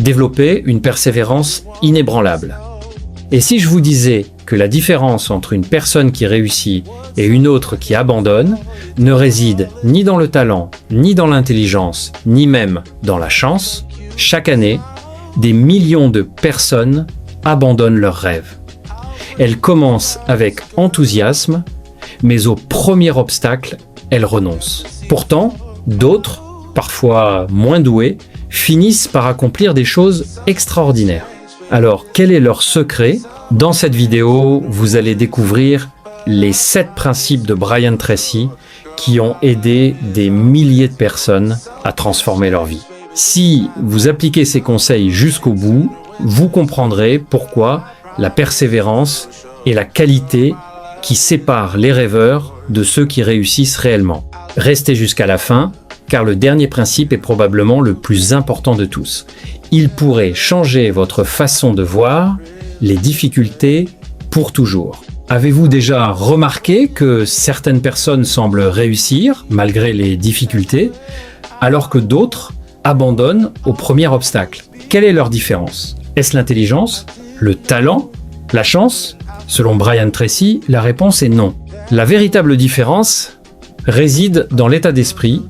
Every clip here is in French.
développer une persévérance inébranlable. Et si je vous disais que la différence entre une personne qui réussit et une autre qui abandonne ne réside ni dans le talent, ni dans l'intelligence, ni même dans la chance, chaque année, des millions de personnes abandonnent leurs rêves. Elles commencent avec enthousiasme, mais au premier obstacle, elles renoncent. Pourtant, d'autres, parfois moins doués, finissent par accomplir des choses extraordinaires. Alors, quel est leur secret ? Dans cette vidéo, vous allez découvrir les 7 principes de Brian Tracy qui ont aidé des milliers de personnes à transformer leur vie. Si vous appliquez ces conseils jusqu'au bout, vous comprendrez pourquoi la persévérance est la qualité qui sépare les rêveurs de ceux qui réussissent réellement. Restez jusqu'à la fin, car le dernier principe est probablement le plus important de tous. Il pourrait changer votre façon de voir les difficultés pour toujours. Avez-vous déjà remarqué que certaines personnes semblent réussir malgré les difficultés, alors que d'autres abandonnent au premier obstacle? Quelle est leur différence? Est-ce l'intelligence, le talent, la chance? Selon Brian Tracy, la réponse est non. La véritable différence réside dans l'état d'esprit,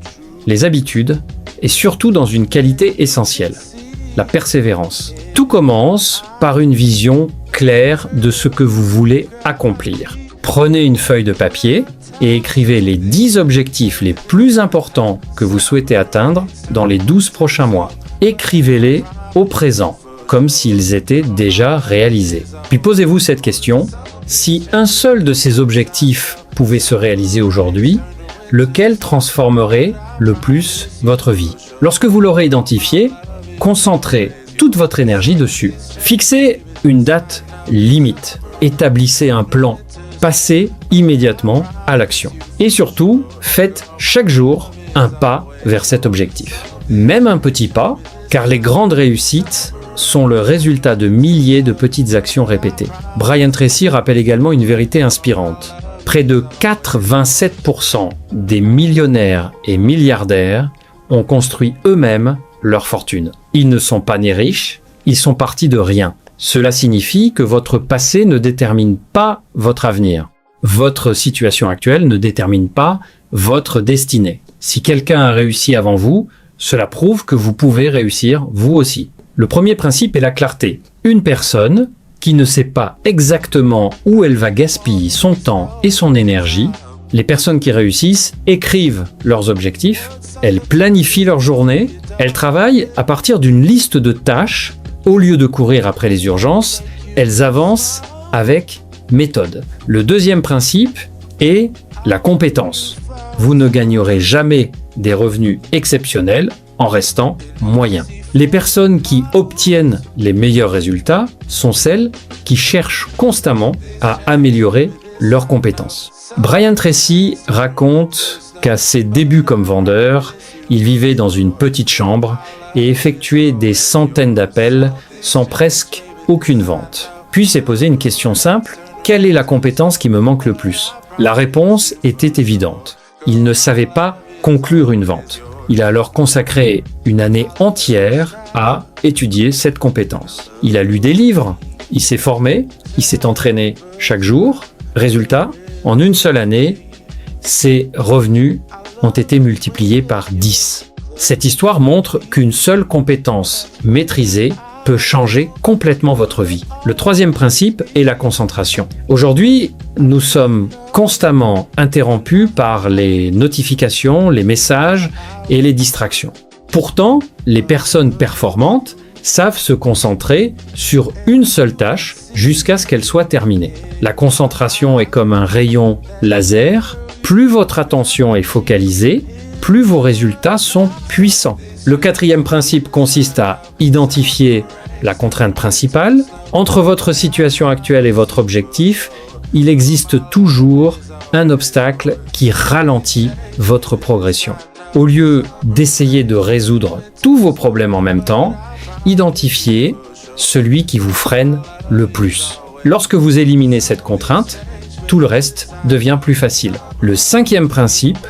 les habitudes et surtout dans une qualité essentielle, la persévérance. Tout commence par une vision claire de ce que vous voulez accomplir. Prenez une feuille de papier et écrivez les 10 objectifs les plus importants que vous souhaitez atteindre dans les 12 prochains mois. Écrivez-les au présent, comme s'ils étaient déjà réalisés. Puis posez-vous cette question: si un seul de ces objectifs pouvait se réaliser aujourd'hui, lequel transformerait le plus votre vie? Lorsque vous l'aurez identifié, concentrez toute votre énergie dessus. Fixez une date limite. Établissez un plan. Passez immédiatement à l'action. Et surtout, faites chaque jour un pas vers cet objectif. Même un petit pas, car les grandes réussites sont le résultat de milliers de petites actions répétées. Brian Tracy rappelle également une vérité inspirante. Près de 87% des millionnaires et milliardaires ont construit eux-mêmes leur fortune. Ils ne sont pas nés riches, ils sont partis de rien. Cela signifie que votre passé ne détermine pas votre avenir. Votre situation actuelle ne détermine pas votre destinée. Si quelqu'un a réussi avant vous, cela prouve que vous pouvez réussir vous aussi. Le premier principe est la clarté. Une personne qui ne sait pas exactement où elle va gaspiller son temps et son énergie, les personnes qui réussissent écrivent leurs objectifs, elles planifient leur journée, elles travaillent à partir d'une liste de tâches. Au lieu de courir après les urgences, elles avancent avec méthode. Le deuxième principe est la compétence. Vous ne gagnerez jamais des revenus exceptionnels en restant moyen. Les personnes qui obtiennent les meilleurs résultats sont celles qui cherchent constamment à améliorer leurs compétences. Brian Tracy raconte qu'à ses débuts comme vendeur, il vivait dans une petite chambre et effectuait des centaines d'appels sans presque aucune vente. Puis s'est posé une question simple: quelle est la compétence qui me manque le plus? La réponse était évidente. Il ne savait pas conclure une vente. Il a alors consacré une année entière à étudier cette compétence. Il a lu des livres, il s'est formé, il s'est entraîné chaque jour. Résultat, en une seule année, ses revenus ont été multipliés par 10. Cette histoire montre qu'une seule compétence maîtrisée peut changer complètement votre vie. Le troisième principe est la concentration. Aujourd'hui, nous sommes constamment interrompus par les notifications, les messages et les distractions. Pourtant, les personnes performantes savent se concentrer sur une seule tâche jusqu'à ce qu'elle soit terminée. La concentration est comme un rayon laser. Plus votre attention est focalisée, plus vos résultats sont puissants. Le quatrième principe consiste à identifier la contrainte principale. Entre votre situation actuelle et votre objectif, il existe toujours un obstacle qui ralentit votre progression. Au lieu d'essayer de résoudre tous vos problèmes en même temps, identifiez celui qui vous freine le plus. Lorsque vous éliminez cette contrainte, tout le reste devient plus facile. Le cinquième principe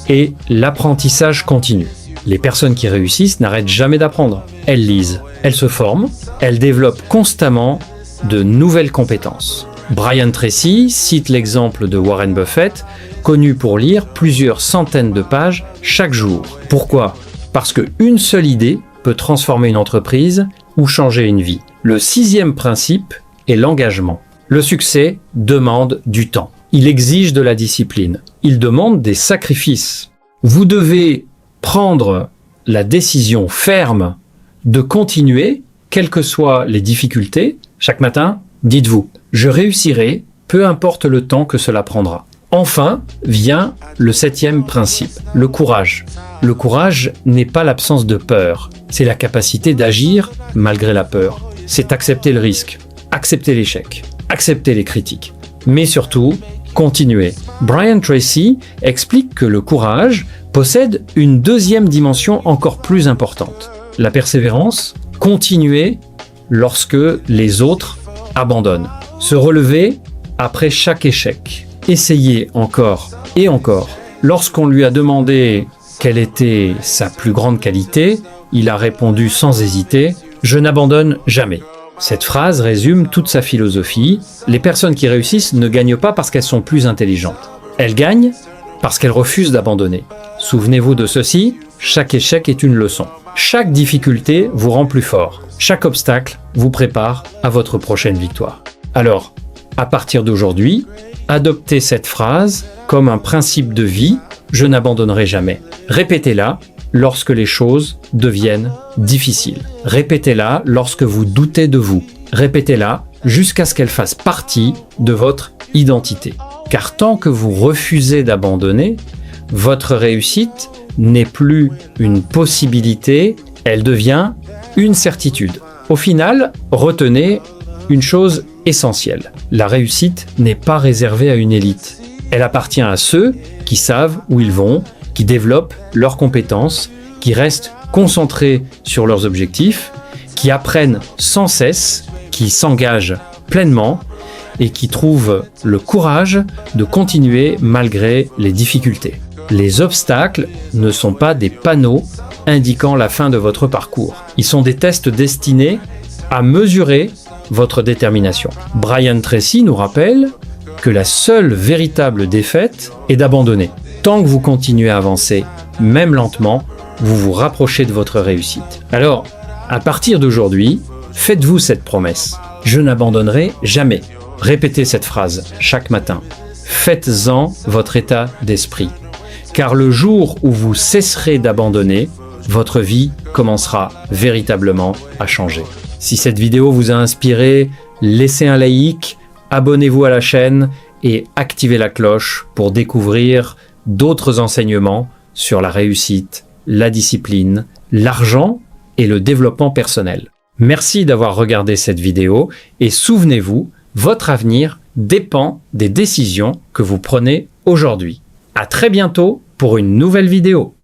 est l'apprentissage continu. Les personnes qui réussissent n'arrêtent jamais d'apprendre. Elles lisent, elle se forme, elle développe constamment de nouvelles compétences. Brian Tracy cite l'exemple de Warren Buffett, connu pour lire plusieurs centaines de pages chaque jour. Pourquoi ? Parce qu'une seule idée peut transformer une entreprise ou changer une vie. Le 6e principe est l'engagement. Le succès demande du temps. Il exige de la discipline. Il demande des sacrifices. Vous devez prendre la décision ferme de continuer, quelles que soient les difficultés. Chaque matin, dites-vous, je réussirai, peu importe le temps que cela prendra. Enfin, vient le 7e principe, le courage. Le courage n'est pas l'absence de peur, c'est la capacité d'agir malgré la peur. C'est accepter le risque, accepter l'échec, accepter les critiques. Mais surtout, continuer. Brian Tracy explique que le courage possède une 2e dimension encore plus importante. La persévérance, continuer lorsque les autres abandonnent. Se relever après chaque échec. Essayer encore et encore. Lorsqu'on lui a demandé quelle était sa plus grande qualité, il a répondu sans hésiter « Je n'abandonne jamais ». Cette phrase résume toute sa philosophie. Les personnes qui réussissent ne gagnent pas parce qu'elles sont plus intelligentes. Elles gagnent parce qu'elles refusent d'abandonner. Souvenez-vous de ceci, chaque échec est une leçon. Chaque difficulté vous rend plus fort. Chaque obstacle vous prépare à votre prochaine victoire. Alors, à partir d'aujourd'hui, adoptez cette phrase comme un principe de vie, je n'abandonnerai jamais. Répétez-la lorsque les choses deviennent difficiles. Répétez-la lorsque vous doutez de vous. Répétez-la jusqu'à ce qu'elle fasse partie de votre identité. Car tant que vous refusez d'abandonner, votre réussite n'est plus une possibilité, elle devient une certitude. Au final, retenez une chose essentielle. La réussite n'est pas réservée à une élite. Elle appartient à ceux qui savent où ils vont, qui développent leurs compétences, qui restent concentrés sur leurs objectifs, qui apprennent sans cesse, qui s'engagent pleinement et qui trouvent le courage de continuer malgré les difficultés. Les obstacles ne sont pas des panneaux indiquant la fin de votre parcours. Ils sont des tests destinés à mesurer votre détermination. Brian Tracy nous rappelle que la seule véritable défaite est d'abandonner. Tant que vous continuez à avancer, même lentement, vous vous rapprochez de votre réussite. Alors, à partir d'aujourd'hui, faites-vous cette promesse. Je n'abandonnerai jamais. Répétez cette phrase chaque matin. Faites-en votre état d'esprit. Car le jour où vous cesserez d'abandonner, votre vie commencera véritablement à changer. Si cette vidéo vous a inspiré, laissez un like, abonnez-vous à la chaîne et activez la cloche pour découvrir d'autres enseignements sur la réussite, la discipline, l'argent et le développement personnel. Merci d'avoir regardé cette vidéo et souvenez-vous, votre avenir dépend des décisions que vous prenez aujourd'hui. À très bientôt pour une nouvelle vidéo.